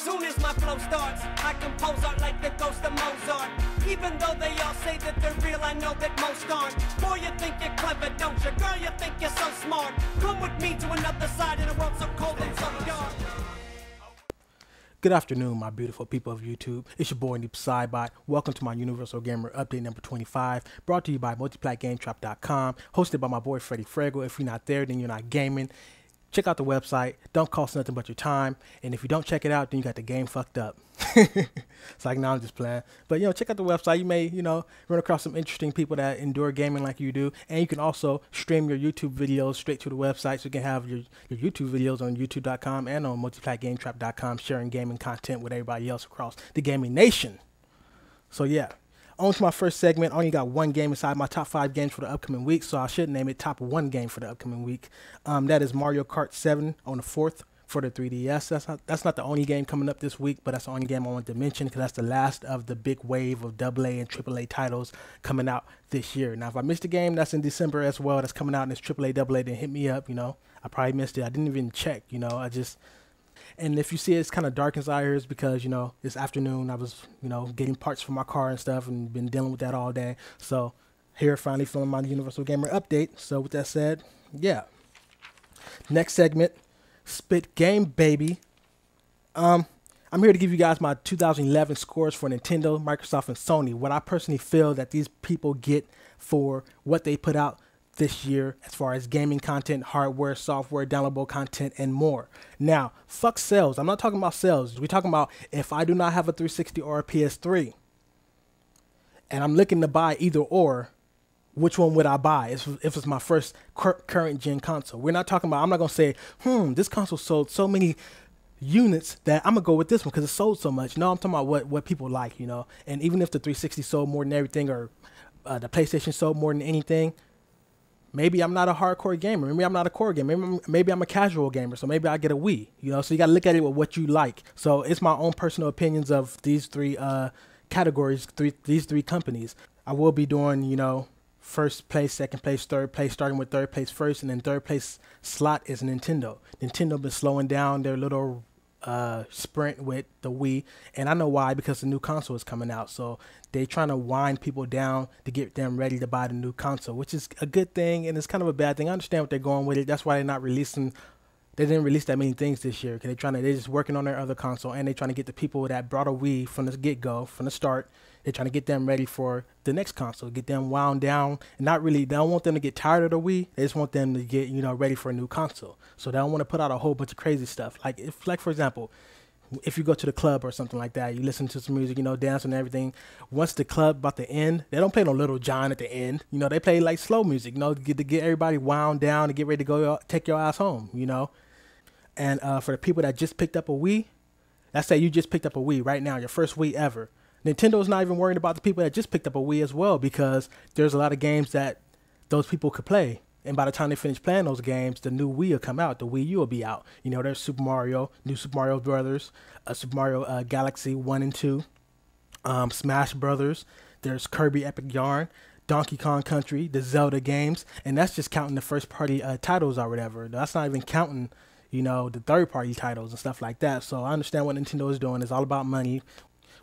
Soon as my flow starts, I compose art like the ghost of Mozart. Even though they all say that they're real, I know that most aren't. Boy, you think you're clever, don't you? Girl, you think you're so smart. Come with me to another side in a world so cold and so dark. Good afternoon, my beautiful people of YouTube. It's your boy, Neep Cybot. Welcome to my Universal Gamer Update number 25, brought to you by multiplatgametrap.com, hosted by my boy, Freddie Frego. If you're not there, then you're not gaming. Check out the website. Don't cost nothing but your time. And if you don't check it out, then you got the game fucked up. It's like, no, I'm just playing. But, check out the website. You may, run across some interesting people that endure gaming like you do. And you can also stream your YouTube videos straight to the website. So you can have your YouTube videos on youtube.com and on multiplatgametrap.com, sharing gaming content with everybody else across the gaming nation. So, yeah. On to my first segment. I only got one game inside my top 5 games for the upcoming week, so I should name it top 1 game for the upcoming week. That is Mario Kart 7 on the 4th for the 3DS. That's not the only game coming up this week, but that's the only game I wanted to mention because that's the last of the big wave of AA and AAA titles coming out this year. Now, if I missed a game, that's in December as well. That's coming out in this AAA, AA, then hit me up, I probably missed it. I didn't even check, And if you see it's kind of dark inside here, it's because, this afternoon I was, getting parts for my car and stuff and been dealing with that all day. So here, finally filming my Universal Gamer Update. So with that said, yeah. Next segment, Spit Game Baby. I'm here to give you guys my 2011 scores for Nintendo, Microsoft, and Sony. What I personally feel that these people get for what they put out this year as far as gaming content, hardware, software, downloadable content, and more. Now, fuck sales. I'm not talking about sales. We're talking about if I do not have a 360 or a PS3 and I'm looking to buy either or, which one would I buy if it's my first current gen console? We're not talking about, I'm not going to say, this console sold so many units that I'm going to go with this one because it sold so much. No, I'm talking about what people like, And even if the 360 sold more than everything or the PlayStation sold more than anything, maybe I'm not a hardcore gamer. Maybe I'm not a core gamer. Maybe I'm a casual gamer. So maybe I get a Wii. So you got to look at it with what you like. So it's my own personal opinions of these three categories, these three companies. I will be doing, first place, second place, third place, starting with third place first, and then third place slot is Nintendo. Nintendo been slowing down their little sprint with the Wii, and I know why, because the new console is coming out. So they trying to wind people down to get them ready to buy the new console, which is a good thing, and it's kind of a bad thing. I understand what they're going with it. That's why they're not releasing. They didn't release that many things this year because they're just working on their other console, and they're trying to get the people that brought a Wii from the get-go, from the start. They're trying to get them ready for the next console, get them wound down. And they don't want them to get tired of the Wii. They just want them to get, ready for a new console. So they don't want to put out a whole bunch of crazy stuff. Like for example, if you go to the club or something like that, you listen to some music, dance and everything. Once the club about to end, they don't play no Little John at the end. They play like slow music, to get everybody wound down and get ready to go take your ass home, And for the people that just picked up a Wii, let's say you just picked up a Wii right now, your first Wii ever. Nintendo's not even worried about the people that just picked up a Wii as well, because there's a lot of games that those people could play. And by the time they finish playing those games, the new Wii will come out. The Wii U will be out. There's Super Mario, new Super Mario Brothers, Super Mario Galaxy 1 and 2, Smash Brothers. There's Kirby Epic Yarn, Donkey Kong Country, the Zelda games. And that's just counting the first-party titles or whatever. That's not even counting, the third-party titles and stuff like that. So I understand what Nintendo is doing. It's all about money.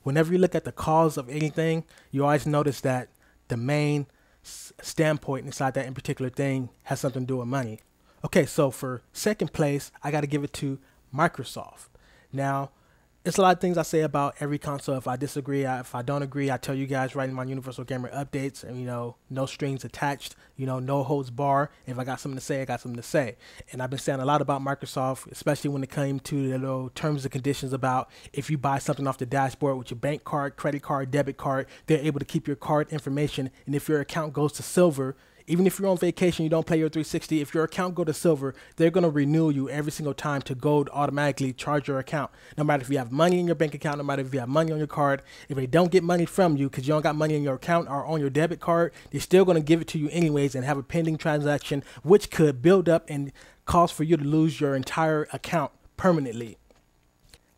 Whenever you look at the cause of anything, you always notice that the main standpoint inside that in particular thing has something to do with money. Okay, so for second place, I got to give it to Microsoft. Now, it's a lot of things I say about every console. If I disagree, if I don't agree, I tell you guys right in my Universal Gamer updates, and no strings attached, no holds bar. If I got something to say, I got something to say. And I've been saying a lot about Microsoft, especially when it came to the little terms and conditions about if you buy something off the dashboard with your bank card, credit card, debit card, they're able to keep your card information. And if your account goes to silver, even if you're on vacation, you don't play your 360, if your account go to silver, they're going to renew you every single time to gold, automatically charge your account. No matter if you have money in your bank account, no matter if you have money on your card, if they don't get money from you because you don't got money in your account or on your debit card, they're still going to give it to you anyways and have a pending transaction, which could build up and cause for you to lose your entire account permanently.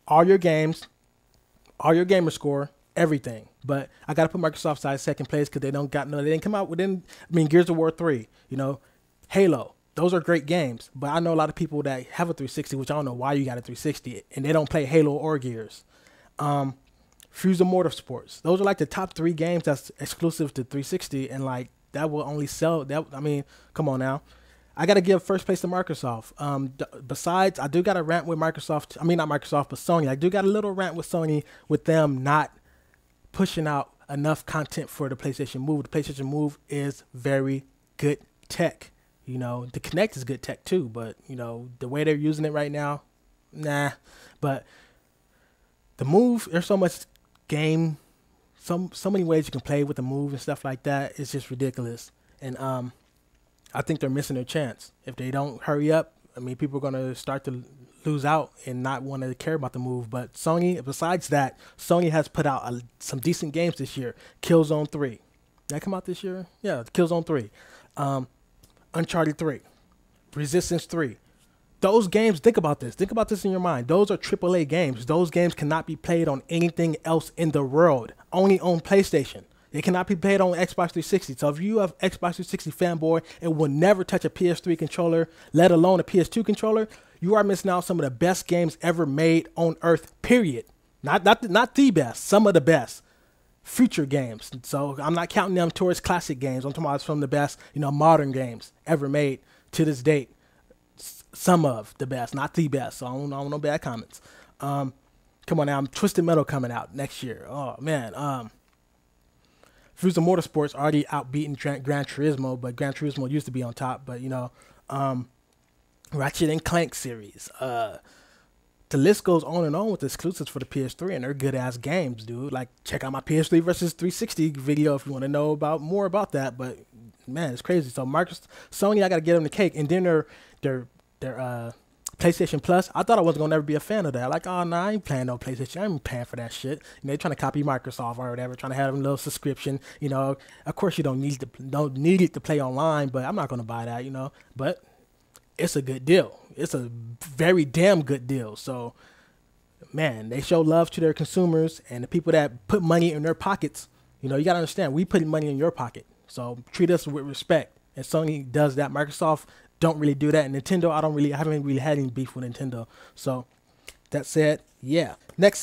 All your games, all your gamer score, everything. But I got to put Microsoft side second place because they didn't come out within, Gears of War 3, Halo, those are great games. But I know a lot of people that have a 360, which I don't know why you got a 360, and they don't play Halo or Gears. Forza Motorsports. Those are like the top 3 games that's exclusive to 360, and like that will only sell. That I mean, come on now. I got to give first place to Microsoft. Besides, I do got a rant with Microsoft. I mean, not Microsoft, but Sony. I do got a little rant with Sony with them not pushing out enough content for the PlayStation Move. The PlayStation Move is very good tech. You know, the Kinect is good tech too, but you know, the way they're using it right now, nah. But the Move, there's so much game, so many ways you can play with the Move and stuff like that. It's just ridiculous. And I think they're missing their chance. If they don't hurry up, I mean, people are going to start to lose out and not want to care about the Move. But Sony, besides that, Sony has put out some decent games this year. Killzone 3. Did that come out this year? Yeah, Killzone 3. Uncharted 3. Resistance 3. Those games, think about this. Think about this in your mind. Those are AAA games. Those games cannot be played on anything else in the world. Only on PlayStation. It cannot be played on Xbox 360. So if you have Xbox 360 fanboy and will never touch a PS3 controller, let alone a PS2 controller, you are missing out on some of the best games ever made on Earth, period. Not the best, some of the best future games. So I'm not counting them towards classic games. I'm talking about some of the best, modern games ever made to this date. Some of the best, not the best. So I don't want no bad comments. Come on now, Twisted Metal coming out next year. Oh man. Forza Motorsports already outbeaten Gran Turismo, but Gran Turismo used to be on top. But Ratchet and Clank series. The list goes on and on with exclusives for the PS3, and they're good ass games, dude. Like, check out my PS3 versus 360 video if you want to know more about that. But man, it's crazy. So Sony, I gotta get them the cake, and then their PlayStation Plus. I thought I wasn't gonna ever be a fan of that. Like, oh no, I ain't playing no PlayStation. I ain't paying for that shit. They're trying to copy Microsoft or whatever, trying to have a little subscription. Of course you don't need it to play online, but I'm not gonna buy that. But it's a good deal. It's a very damn good deal. So, man, they show love to their consumers and the people that put money in their pockets. You gotta understand, we put money in your pocket, so treat us with respect. And Sony does that. Microsoft don't really do that. And Nintendo, I haven't really had any beef with Nintendo. So that said, yeah. Next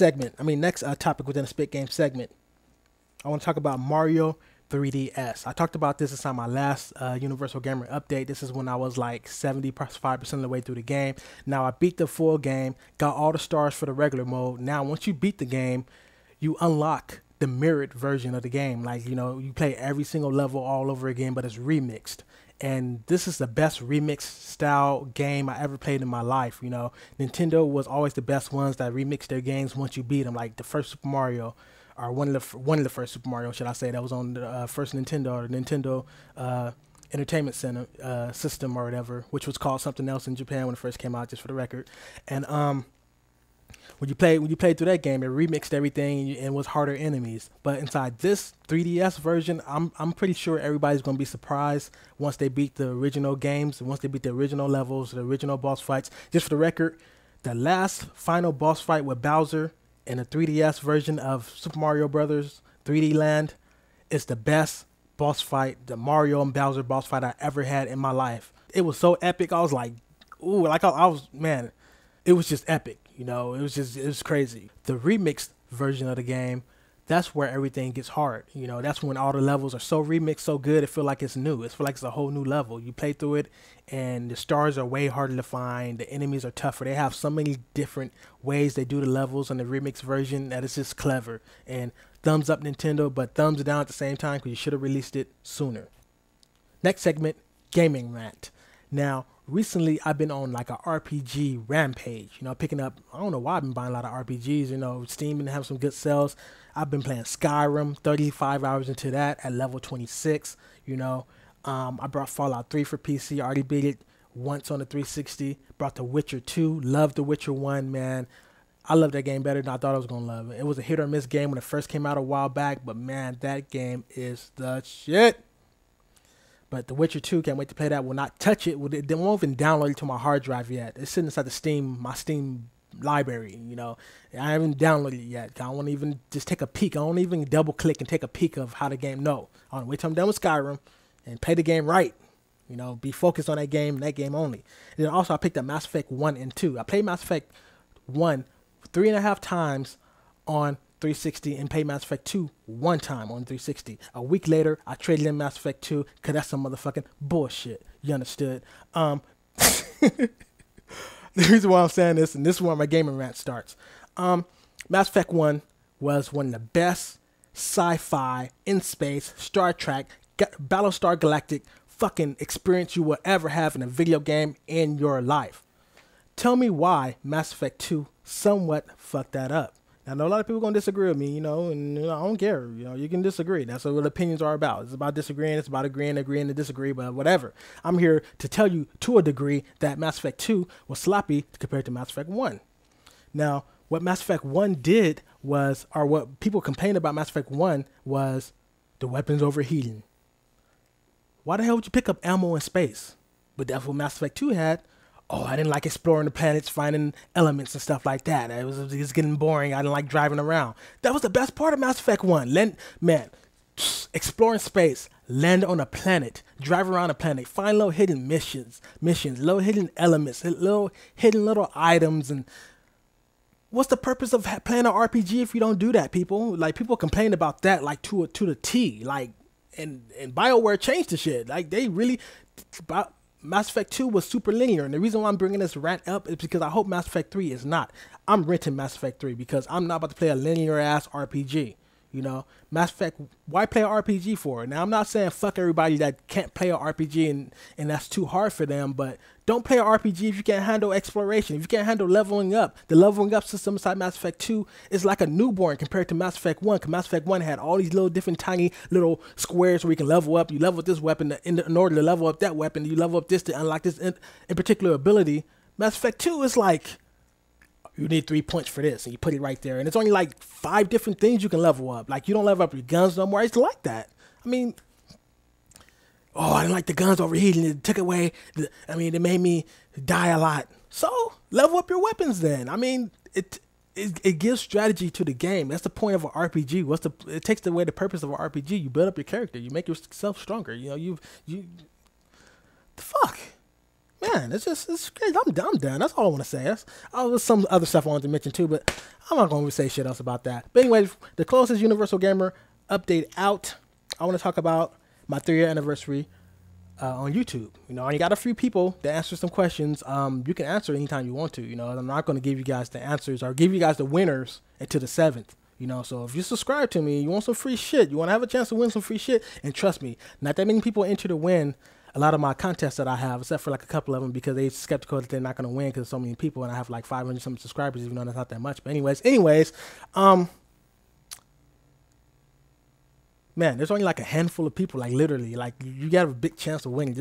topic within the Spit Game segment. I want to talk about Mario 3DS. I talked about this inside my last Universal Gamer update. This is when I was like 75% of the way through the game. Now I beat the full game, got all the stars for the regular mode. Now once you beat the game, you unlock the mirrored version of the game. Like, you play every single level all over again, but it's remixed. And this is the best remix style game I ever played in my life. Nintendo was always the best ones that remix their games once you beat them. Like the first Super Mario, or one of the first Super Mario, should I say, that was on the first Nintendo, or Nintendo Entertainment Center system or whatever, which was called something else in Japan when it first came out, just for the record. And when you played through that game, it remixed everything and was harder enemies. But inside this 3DS version, I'm pretty sure everybody's gonna be surprised once they beat the original games, once they beat the original levels, the original boss fights. Just for the record, the last final boss fight with Bowser in the 3DS version of Super Mario Brothers 3D Land is the best boss fight, the Mario and Bowser boss fight I ever had in my life. It was so epic. I was like, ooh, like I was, man, it was just epic. It was crazy. The remixed version of the game, that's where everything gets hard. That's when all the levels are so remixed, so good, it feels like it's new. It feels like it's a whole new level. You play through it, and the stars are way harder to find. The enemies are tougher. They have so many different ways they do the levels on the remixed version that it's just clever. And thumbs up Nintendo, but thumbs down at the same time, because you should have released it sooner. Next segment, Gaming Rant. Now, recently I've been on like a RPG rampage, picking up, I don't know why I've been buying a lot of RPGs, Steam and have some good sales. I've been playing Skyrim, 35 hours into that at level 26, I brought Fallout 3 for PC, I already beat it once on the 360, brought The Witcher 2, loved The Witcher 1, man. I love that game better than I thought I was going to love it. It was a hit or miss game when it first came out a while back, but man, that game is the shit. But The Witcher 2, can't wait to play that. Will not touch it. They won't even download it to my hard drive yet. It's sitting inside my Steam library, I haven't downloaded it yet. I won't even just take a peek. I won't even double click and take a peek of how the game, no. I want to wait till I'm done with Skyrim and play the game right. You know, be focused on that game only. And then also I picked up Mass Effect 1 and 2. I played Mass Effect 1 3.5 times on 360 and played Mass Effect 2 one time on 360. A week later, I traded in Mass Effect 2 because that's some motherfucking bullshit. You understood? The reason why I'm saying this, and this is where my gaming rant starts. Mass Effect 1 was one of the best sci-fi, in space, Star Trek, Battlestar Galactic fucking experience you will ever have in a video game in your life. Tell me why Mass Effect 2 somewhat fucked that up. I know a lot of people are going to disagree with me, you know, and I don't care. You know, you can disagree. That's what opinions are about. It's about disagreeing. It's about agreeing to disagree, but whatever. I'm here to tell you to a degree that Mass Effect 2 was sloppy compared to Mass Effect 1. Now, what Mass Effect 1 did was, or what people complained about Mass Effect 1 was the weapons overheating. Why the hell would you pick up ammo in space? But that's what Mass Effect 2 had. Oh, I didn't like exploring the planets, finding elements and stuff like that. It was getting boring. I didn't like driving around. That was the best part of Mass Effect 1. Exploring space, land on a planet, drive around a planet, find little hidden missions, little hidden elements, little items. And what's the purpose of playing an RPG if you don't do that, people? Like, people complain about that, like, to the T. Like, and BioWare changed the shit. Like, they really... Mass Effect 2 was super linear, and the reason why I'm bringing this rant up is because I hope Mass Effect 3 is not. I'm renting Mass Effect 3 because I'm not about to play a linear-ass RPG. You know, Mass Effect, why play an RPG for? Now, I'm not saying fuck everybody that can't play an RPG and that's too hard for them, but don't play an RPG if you can't handle exploration, if you can't handle leveling up. The leveling up system inside Mass Effect 2 is like a newborn compared to Mass Effect 1, because Mass Effect 1 had all these little different tiny little squares where you can level up. You level up this weapon in order to level up that weapon. You level up this to unlock this in particular ability. Mass Effect 2 is like, you need 3 points for this, and you put it right there. And it's only like 5 different things you can level up. Like, you don't level up your guns no more. I used to like that. I mean, oh, I didn't like the guns overheating. It took away, it made me die a lot. So, level up your weapons then. I mean, it gives strategy to the game. That's the point of an RPG. It takes away the purpose of an RPG. You build up your character. You make yourself stronger. You know, the fuck? Man, it's crazy. I'm done. That's all I want to say. There's some other stuff I wanted to mention too, but I'm not going to say shit else about that. But anyway, the closest Universal Gamer update out, I want to talk about my 3-year anniversary on YouTube. You know, I got a few people that answer some questions. You can answer anytime you want to. You know, I'm not going to give you guys the answers or give you guys the winners until the 7th. You know, so if you subscribe to me, you want some free shit, you want to have a chance to win some free shit, and trust me, not that many people enter to win a lot of my contests that I have, except for like a couple of them because they're skeptical that they're not going to win because so many people, and I have like 500 something subscribers, even though that's not that much. But anyways, man, there's only like a handful of people, like literally, like you got a big chance of winning.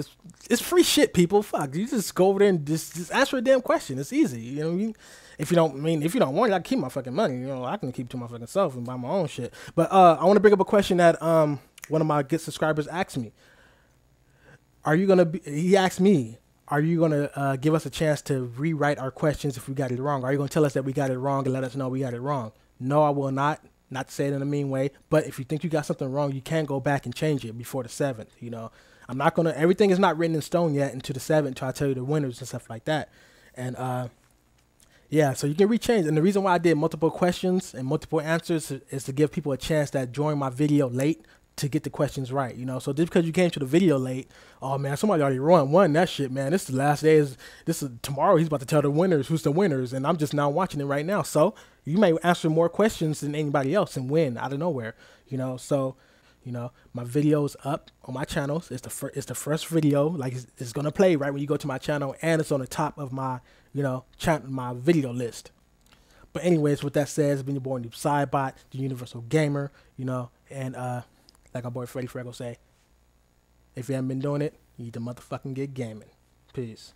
It's free shit, people. Fuck, you just go over there and just answer a damn question. It's easy, you know what I mean? If you don't want it, I can keep my fucking money. You know, I can keep it to my fucking self and buy my own shit. But I want to bring up a question that one of my good subscribers asked me. He asked me, are you going to give us a chance to rewrite our questions if we got it wrong? Are you going to tell us that we got it wrong and let us know we got it wrong? No, I will not. Not to say it in a mean way, but if you think you got something wrong, you can go back and change it before the 7th. You know, I'm not going to, everything is not written in stone yet until the 7th until I tell you the winners and stuff like that. And yeah, so you can rechange. And the reason why I did multiple questions and multiple answers is to give people a chance that join my video late to get the questions right, you know. So just because you came to the video late, oh man, somebody already won that shit, man. This is the last day. This is tomorrow. He's about to tell the winners who's the winners, and I'm just now watching it right now. So you may answer more questions than anybody else and win out of nowhere, you know. So, you know, my video's up on my channels. It's the first video, like it's gonna play right when you go to my channel, and it's on the top of my, you know, my video list. But anyways, with that said, it's been your boy Noob Sidebot, the Universal Gamer, you know, and like our boy Freddy Frego say, if you haven't been doing it, you need to motherfucking get gaming. Peace.